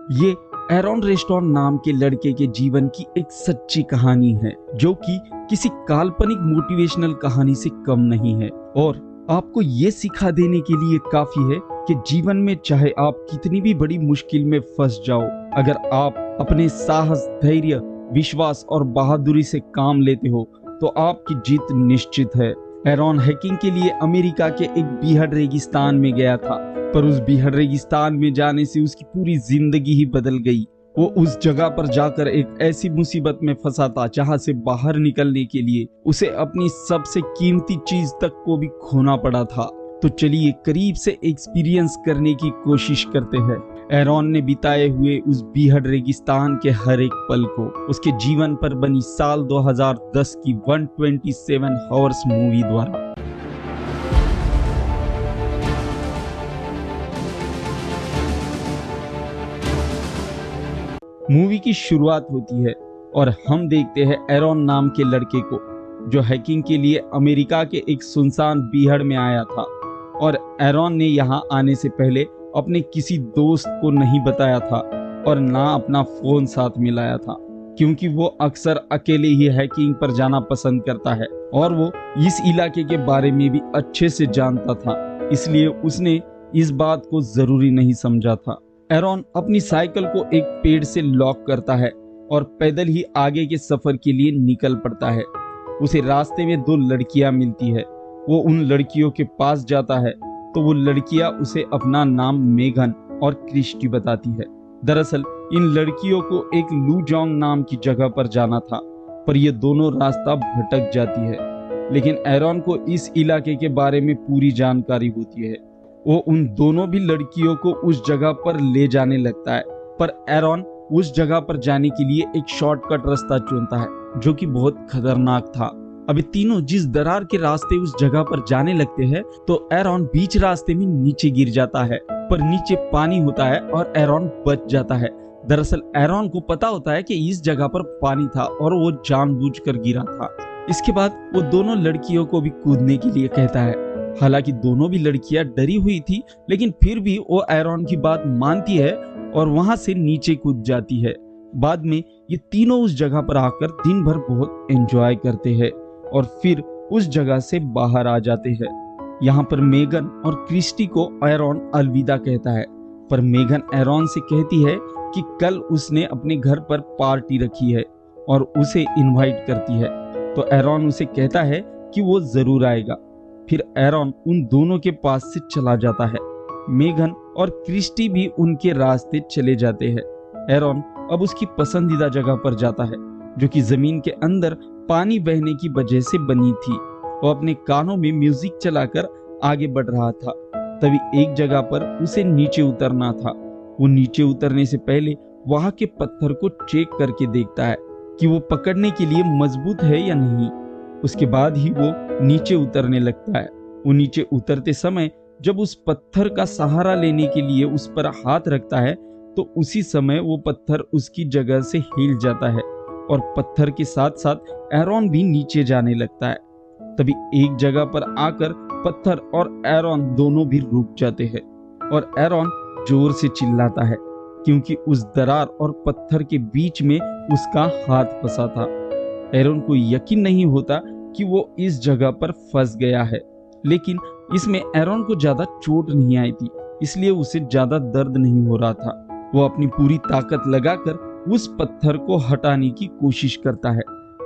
ये एरॉन रेस्टॉन नाम के लड़के के जीवन की एक सच्ची कहानी है जो कि किसी काल्पनिक मोटिवेशनल कहानी से कम नहीं है और आपको ये सिखा देने के लिए काफी है कि जीवन में चाहे आप कितनी भी बड़ी मुश्किल में फंस जाओ, अगर आप अपने साहस, धैर्य, विश्वास और बहादुरी से काम लेते हो तो आपकी जीत निश्चित है। एरॉन हैकिंग के लिए अमेरिका के एक बीहड़ रेगिस्तान में गया था, पर उस बीहड़ रेगिस्तान में जाने से उसकी पूरी जिंदगी ही बदल गई। वो उस जगह पर जाकर एक ऐसी मुसीबत में फंसा था जहां से बाहर निकलने के लिए उसे अपनी सबसे कीमती चीज तक को भी खोना पड़ा था। तो चलिए करीब से एक्सपीरियंस करने की कोशिश करते हैं एरॉन ने बिताए हुए उस बीहड़ रेगिस्तान के हर एक पल को, उसके जीवन पर बनी साल 2010 की 127 हॉर्स मूवी द्वारा। मूवी की शुरुआत होती है और हम देखते हैं एरॉन नाम के लड़के को जो हैकिंग के लिए अमेरिका के एक सुनसान बीहड़ में आया था। और एरॉन ने यहाँ आने से पहले अपने किसी दोस्त को नहीं बताया था और ना अपना फोन साथ में लाया था, क्योंकि वो अक्सर अकेले ही हैकिंग पर जाना पसंद करता है और वो इस इलाके के बारे में भी अच्छे से जानता था, इसलिए उसने इस बात को जरूरी नहीं समझा था। एरॉन अपनी साइकिल को एक पेड़ से लॉक करता है और पैदल ही आगे के सफर के लिए निकल पड़ता है। उसे रास्ते में दो लड़कियां मिलती है। वो उन लड़कियों के पास जाता है तो वो लड़कियां उसे अपना नाम मेगन और क्रिस्टी बताती है। दरअसल इन लड़कियों को एक लूजोंग नाम की जगह पर जाना था, पर ये दोनों रास्ता भटक जाती है। लेकिन एरॉन को इस इलाके के बारे में पूरी जानकारी होती है। वो उन दोनों भी लड़कियों को उस जगह पर ले जाने लगता है, पर एरॉन उस जगह पर जाने के लिए एक शॉर्टकट रास्ता चुनता है जो कि बहुत खतरनाक था। अभी तीनों जिस दरार के रास्ते उस जगह पर जाने लगते हैं तो एरॉन बीच रास्ते में नीचे गिर जाता है, पर नीचे पानी होता है और एरॉन बच जाता है। दरअसल एरॉन को पता होता है कि इस जगह पर पानी था और वो जानबूझकर गिरा था। इसके बाद वो दोनों लड़कियों को भी कूदने के लिए कहता है। हालांकि दोनों भी लड़कियां डरी हुई थी, लेकिन फिर भी वो एरॉन की बात मानती है और वहां से नीचे कूद जाती है। बाद में ये तीनों उस जगह पर आकर दिन भर बहुत एंजॉय करते हैं और फिर उस जगह से बाहर आ जाते हैं। यहाँ पर मेगन और क्रिस्टी को एरॉन अलविदा कहता है, पर मेगन एरॉन से कहती है कि कल उसने अपने घर पर पार्टी रखी है और उसे इनवाइट करती है। तो एरॉन उसे कहता है कि वो जरूर आएगा। फिर एरॉन उन दोनों के पास से चला जाता है। मेगन और क्रिस्टी भी उनके रास्ते चले जाते हैं। एरॉन अब उसकी पसंदीदा जगह पर जाता है जो कि जमीन के अंदर पानी बहने की वजह से बनी थी। वो अपने कानों में म्यूजिक चलाकर आगे बढ़ रहा था। तभी एक जगह पर उसे नीचे उतरना था। वो नीचे उतरने से पहले वहां के पत्थर को चेक करके देखता है कि वो पकड़ने के लिए मजबूत है या नहीं। उसके बाद ही वो नीचे उतरने लगता है। वो नीचे उतरते समय जब उस पत्थर का सहारा लेने के लिए उस पर हाथ रखता है तो उसी समय वो पत्थर उसकी जगह से हिल जाता है और पत्थर के साथ साथ एरॉन भी नीचे जाने लगता है। तभी एक जगह पर आकर पत्थर और एरॉन दोनों भी रुक जाते हैं और एरॉन जोर से चिल्लाता है क्योंकि उस दरार और पत्थर के बीच में उसका हाथ फंसा था। एरॉन को यकीन नहीं होता कि वो इस जगह पर फंस गया है, लेकिन इसमें एरॉन को ज्यादा चोट नहीं आई थी, इसलिए उसे ज्यादा दर्द नहीं हो रहा था। वो अपनी पूरी ताकत लगाकर उस पत्थर को हटाने की कोशिश करता है,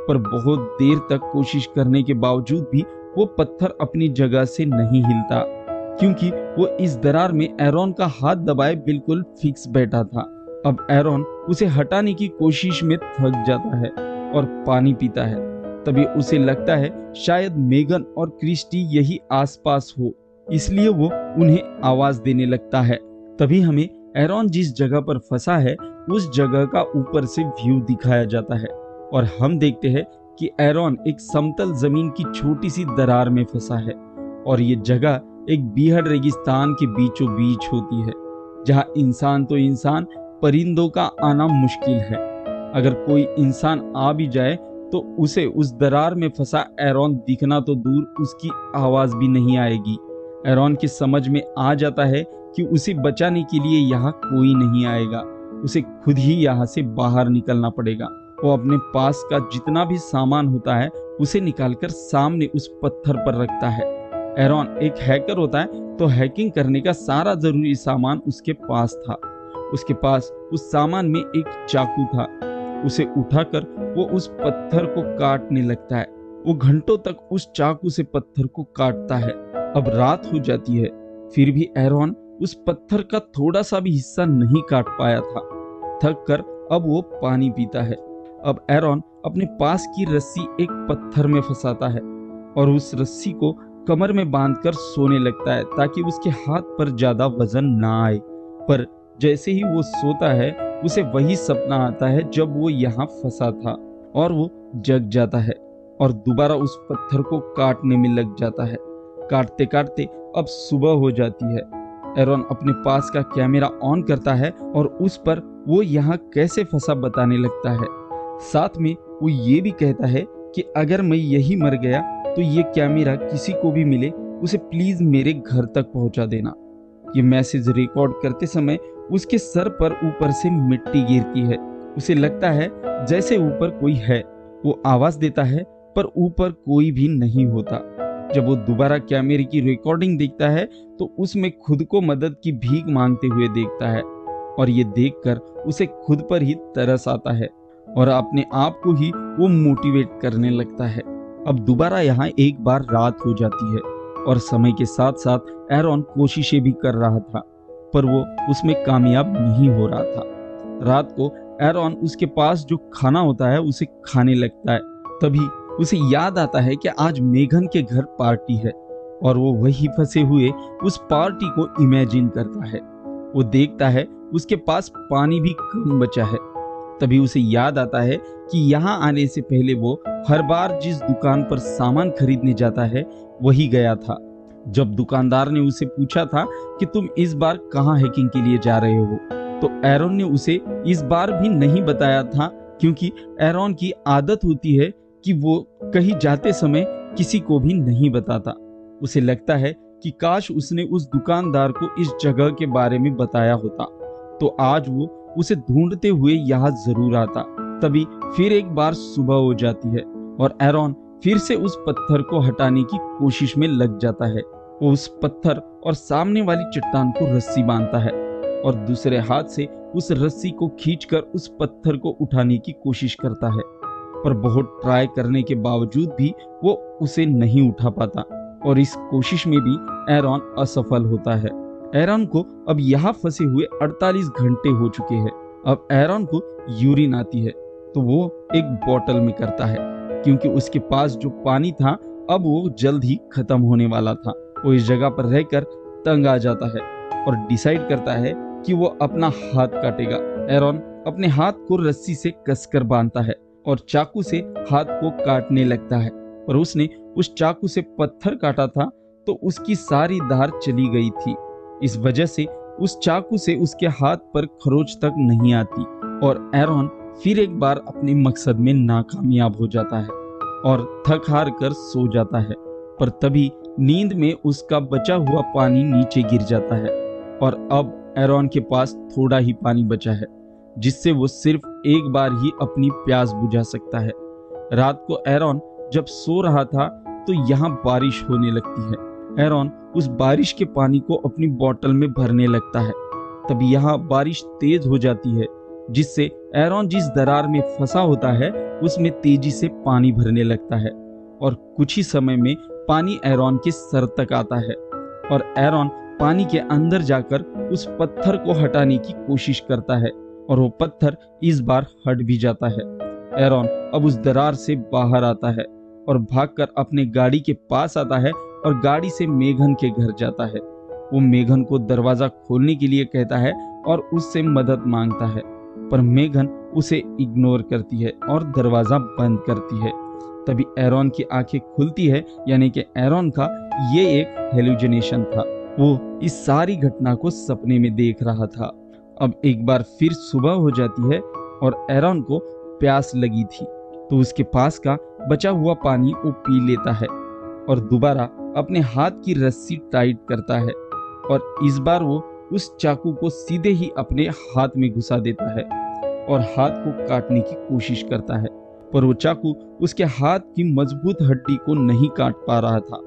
पर बहुत देर तक कोशिश करने के बावजूद भी वो पत्थर अपनी जगह से नहीं हिलता, क्योंकि वो इस दरार में एरॉन का हाथ दबाए बिल्कुल फिक्स बैठा था। अब एरॉन उसे हटाने की कोशिश में थक जाता है और पानी पीता है। तभी उसे लगता है शायद मेगन और क्रिस्टी यही आसपास हो, इसलिए वो उन्हें आवाज देने लगता है। तभी हमें एरॉन जिस जगह पर फंसा है उस जगह का ऊपर से व्यू दिखाया जाता है और हम देखते हैं कि एरॉन एक समतल जमीन की छोटी सी दरार में फंसा है और ये जगह एक बीहड़ रेगिस्तान के बीचों बीच होती है, जहां इंसान तो इंसान, परिंदों का आना मुश्किल है। अगर कोई इंसान आ भी जाए तो उसे उस दरार में फंसा एरॉन दिखना तो दूर, उसकी आवाज भी नहीं आएगी। एरॉन की समझ में आ जाता है कि उसे बचाने के लिए यहाँ कोई नहीं आएगा उसे खुद ही यहाँ से बाहर निकलना पड़ेगा। वो अपने पास का जितना भी सामान होता है उसे निकालकर सामने उस पत्थर पर रखता है। एरॉन एक हैकर होता है, तो हैकिंग करने का सारा जरूरी सामान उसके पास था। उसके पास उस सामान में एक चाकू था। उसे उठाकर वो उस पत्थर को काटने लगता है। वो घंटों तक उस चाकू से पत्थर को काटता है। अब रात हो जाती है, फिर भी एरॉन उस पत्थर का थोड़ा सा भी हिस्सा नहीं काट पाया था। थक कर अब वो पानी पीता है। अब एरॉन अपने पास की रस्सी एक पत्थर में फंसाता है और उस रस्सी को कमर में बांधकर सोने लगता है ताकि उसके हाथ पर ज्यादा वजन ना आए। पर जैसे ही वो सोता है उसे वही सपना आता है जब वो यहाँ फंसा था, और वो जग जाता है और दोबारा उस पत्थर को काटने में लग जाता है। काटते काटते अब सुबह हो जाती है। एरॉन अपने पास का कैमरा ऑन करता है और उस पर वो यहाँ कैसे फंसा बताने लगता है। साथ में वो ये भी कहता है कि अगर मैं यही मर गया तो ये कैमरा किसी को भी मिले उसे प्लीज मेरे घर तक पहुंचा देना। ये मैसेज रिकॉर्ड करते समय उसके सर पर ऊपर से मिट्टी गिरती है। उसे लगता है जैसे ऊपर कोई है। वो आवाज देता है पर ऊपर कोई भी नहीं होता। जब वो दोबारा कैमरे की रिकॉर्डिंग देखता है तो उसमें खुद को मदद की भीख मांगते हुए देखता है, और ये देखकर उसे खुद पर ही तरस आता है और अपने आप को ही वो मोटिवेट करने लगता है। अब दोबारा यहाँ एक बार रात हो जाती है और समय के साथ साथ एरॉन कोशिशें भी कर रहा था, पर वो उसमें कामयाब नहीं हो रहा था। रात को एरॉन उसके पास जो खाना होता है उसे खाने लगता है। तभी उसे याद आता है कि आज मेघन के घर पार्टी है, और वो वही फंसे हुए उस पार्टी को इमेजिन करता है। वो देखता है उसके पास पानी भी कम बचा है। तभी उसे याद आता है कि यहाँ आने से पहले वो हर बार जिस दुकान पर सामान खरीदने जाता है वही गया था। जब दुकानदार ने उसे पूछा था कि तुम इस बार कहाँ हैकिंग के लिए जा रहे हो, तो एरॉन ने उसे इस बार भी नहीं बताया था, क्योंकि एरॉन की आदत होती है कि वो कहीं जाते समय किसी को भी नहीं बताता। उसे लगता है कि काश उसने उस दुकानदार को इस जगह के बारे में बताया होता तो आज वो उसे ढूंढते हुए यहाँ जरूर आता। तभी फिर एक बार सुबह हो जाती है और एरॉन फिर से उस पत्थर को हटाने की कोशिश में लग जाता है। वो उस पत्थर और सामने वाली चट्टान को रस्सी बांधता है और दूसरे हाथ से उस रस्सी को खींचकर उस पत्थर को उठाने की कोशिश करता है, पर बहुत ट्राई करने के बावजूद भी वो उसे नहीं उठा पाता और इस कोशिश में भी एरॉन असफल होता है। एरॉन को अब यहाँ फंसे हुए 48 घंटे हो चुके हैं। अब एरॉन को यूरिन आती है तो वो एक बोतल में करता है, क्योंकि उसके पास जो पानी था अब वो जल्द ही खत्म होने वाला था। वो इस जगह पर रहकर तंग आ जाता है और डिसाइड करता है कि वो अपना हाथ काटेगा। एरॉन अपने हाथ को रस्सी से कसकर बांधता है और चाकू से हाथ को काटने लगता है, पर उसने उस चाकू से पत्थर काटा था तो उसकी सारी धार चली गई थी। इस वजह से उस चाकू से उसके हाथ पर खरोच तक नहीं आती और एरॉन फिर एक बार अपने मकसद में नाकामयाब हो जाता है और थक हार कर सो जाता है। पर तभी नींद में उसका बचा हुआ पानी नीचे गिर जाता है और अब एरॉन के पास थोड़ा ही पानी बचा है, जिससे वो सिर्फ एक बार ही अपनी प्यास बुझा सकता है। रात को एरॉन जब सो रहा था तो यहाँ बारिश होने लगती है। एरॉन उस बारिश के पानी को अपनी बोतल में भरने लगता है। तभी यहाँ बारिश तेज हो जाती है, जिससे एरॉन जिस दरार में फंसा होता है उसमें तेजी से पानी भरने लगता है और कुछ ही समय में पानी एरॉन के सर तक आता है और एरॉन पानी के अंदर जाकर उस पत्थर को हटाने की कोशिश करता है और वो पत्थर इस बार हट भी जाता है। एरॉन अब उस दरार से बाहर आता है और भागकर अपने गाड़ी के पास आता है और गाड़ी से मेघन के घर जाता है। वो मेघन को दरवाजा खोलने के लिए कहता है और उससे मदद मांगता है, पर मेघन उसे इग्नोर करती है और दरवाजा बंद करती है। तभी एरॉन की आंखें खुलती है, यानी कि एरॉन का ये एक हेलुसिनेशन था। वो इस सारी घटना को सपने में देख रहा था। अब एक बार फिर सुबह हो जाती है और एरॉन को प्यास लगी थी तो उसके पास का बचा हुआ पानी वो पी लेता है और दोबारा अपने हाथ की रस्सी टाइट करता है और इस बार वो उस चाकू को सीधे ही अपने हाथ में घुसा देता है और हाथ को काटने की कोशिश करता है, पर वो चाकू उसके हाथ की मजबूत हड्डी को नहीं काट पा रहा था,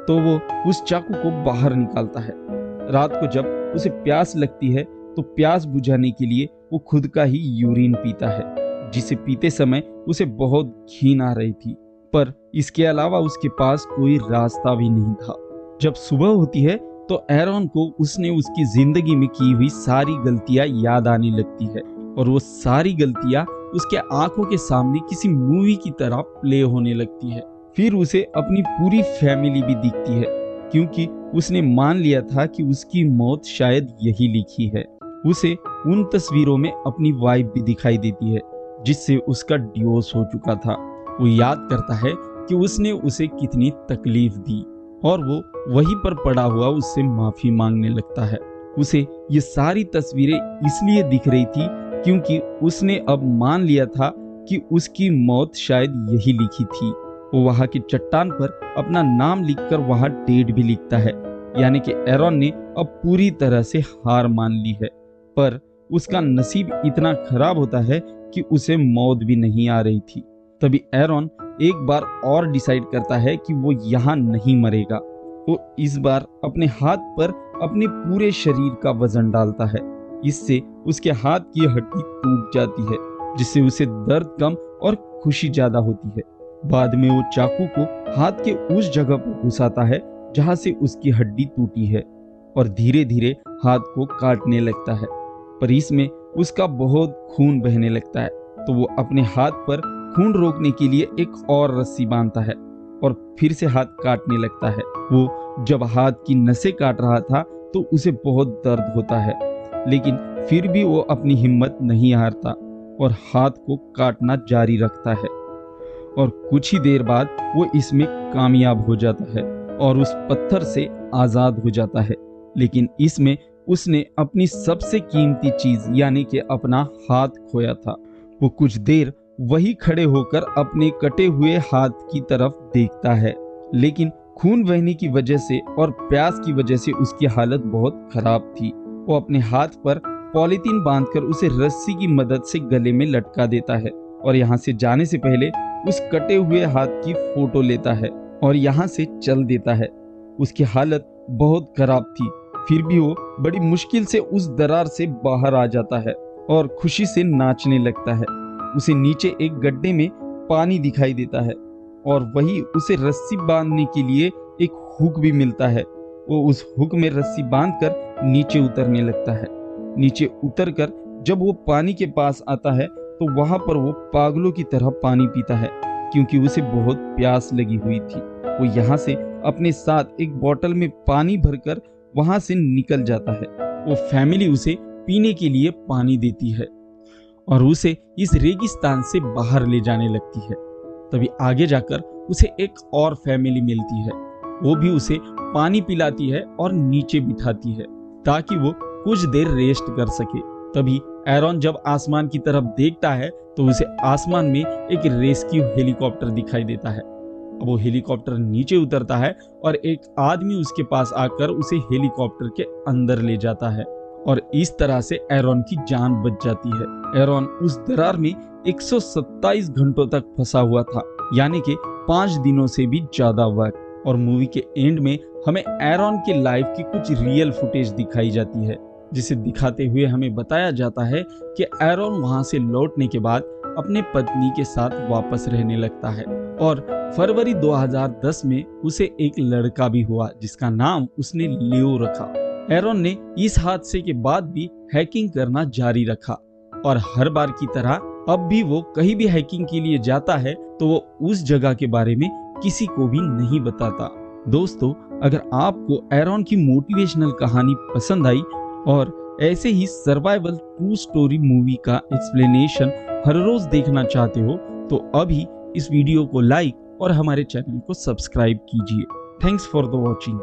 तो वो उस चाकू को बाहर निकालता है। रात को जब उसे प्यास लगती है तो प्यास बुझाने के लिए वो खुद का ही यूरिन पीता है, जिसे पीते समय उसे बहुत घिन आ रही थी, पर इसके अलावा उसके पास कोई रास्ता भी नहीं था। जब सुबह होती है तो एरॉन को उसने उसकी जिंदगी में की हुई सारी गलतियां याद आने लगती है और वो सारी गलतियां उसके आंखों के सामने किसी मूवी की तरह प्ले होने लगती है। फिर उसे अपनी पूरी फैमिली भी दिखती है, क्योंकि उसने मान लिया था कि उसकी मौत शायद यही लिखी है। उसे उन तस्वीरों में अपनी वाइफ भी दिखाई देती है, जिससे उसका डिवोर्स हो चुका था। वो याद करता है कि उसने उसे कितनी तकलीफ दी और वो वहीं पर पड़ा हुआ उससे माफी मांगने लगता है। उसे ये सारी तस्वीरें इसलिए दिख रही थी क्योंकि उसने अब मान लिया था कि उसकी मौत शायद यही लिखी थी। वो वहां की चट्टान पर अपना नाम लिखकर वहां डेट भी लिखता है, यानी कि एरॉन ने अब पूरी तरह से हार मान ली है। पर उसका नसीब इतना खराब होता है कि उसे मौत भी नहीं आ रही थी। तभी एरॉन एक बार और डिसाइड करता है कि वो यहाँ नहीं मरेगा। वो इस बार अपने हाथ पर अपने पूरे शरीर का वजन डालता है। इससे उसके हाथ की हड्डी टूट जाती है, जिससे उसे दर्द कम और खुशी ज्यादा होती है। बाद में वो चाकू को हाथ के उस जगह पर घुसाता है जहां से उसकी हड्डी टूटी है और धीरे धीरे हाथ को काटने लगता है, पर इसमें उसका बहुत खून बहने लगता है। तो वो अपने हाथ पर खून रोकने के लिए एक और रस्सी बांधता है और फिर से हाथ काटने लगता है। वो जब हाथ की नसें काट रहा था तो उसे बहुत दर्द होता है, लेकिन फिर भी वो अपनी हिम्मत नहीं हारता और हाथ को काटना जारी रखता है। और कुछ ही देर बाद वो इसमें कामयाब हो जाता है और उस पत्थर से आजाद हो जाता है। लेकिन इसमें उसने अपनी सबसे कीमती चीज यानी कि अपना हाथ खोया था। वो कुछ देर वही खड़े होकर अपने कटे हुए हाथ की तरफ देखता है, लेकिन खून बहने की वजह से और प्यास की वजह से उसकी हालत बहुत खराब थी। वो अपने हाथ पर पॉलीथीन बांधकर उसे रस्सी की मदद से गले में लटका देता है और यहाँ से जाने से पहले उस कटे हुए हाथ की फोटो लेता है और यहाँ से चल देता है। उसकी हालत बहुत खराब थी, फिर भी वो बड़ी मुश्किल से उस दरार से बाहर आ जाता है और खुशी से नाचने लगता है। उसे नीचे एक गड्ढे में पानी दिखाई देता है और वही उसे रस्सी बांधने के लिए एक हुक भी मिलता है। वो उस हुक में रस्सी बांधकर नीचे उतरने लगता है। नीचे उतरकर जब वो पानी के पास आता है तो वहां पर वो पागलों की तरह पानी पीता है, क्योंकि उसे बहुत प्यास लगी हुई थी। वो यहाँ से अपने साथ एक बोतल में पानी भरकर वहां से निकल जाता है। वो फैमिली उसे पीने के लिए पानी देती है और उसे इस रेगिस्तान से बाहर ले जाने लगती है। तभी आगे जाकर उसे एक और फैमिली मिलती है। वो भी उसे पानी पिलाती है और नीचे बिठाती है ताकि वो कुछ देर रेस्ट कर सके। तभी एरॉन जब आसमान की तरफ देखता है तो उसे आसमान में एक रेस्क्यू हेलीकॉप्टर दिखाई देता है। अब वो हेलीकॉप्टर नीचे उतरता है और एक आदमी उसके पास आकर उसे हेलीकॉप्टर के अंदर ले जाता है और इस तरह से एरॉन की जान बच जाती है। एरॉन उस दरार में 127 घंटों तक फंसा हुआ था, यानी कि 5 दिनों से भी ज्यादा वक्त। और मूवी के एंड में हमें एरॉन के लाइफ की कुछ रियल फुटेज दिखाई जाती है, जिसे दिखाते हुए हमें बताया जाता है कि एरॉन वहां से लौटने के बाद अपने पत्नी के साथ वापस रहने लगता है और फरवरी 2010 में उसे एक लड़का भी हुआ जिसका नाम उसने लियो रखा। एरॉन ने इस हादसे के बाद भी हैकिंग करना जारी रखा और हर बार की तरह अब भी वो कहीं भी हैकिंग के लिए जाता है तो वो उस जगह के बारे में किसी को भी नहीं बताता। दोस्तों, अगर आपको एरॉन की मोटिवेशनल कहानी पसंद आई और ऐसे ही सर्वाइवल ट्रू स्टोरी मूवी का एक्सप्लेनेशन हर रोज देखना चाहते हो तो अभी इस वीडियो को लाइक और हमारे चैनल को सब्सक्राइब कीजिए। Thanks for the watching.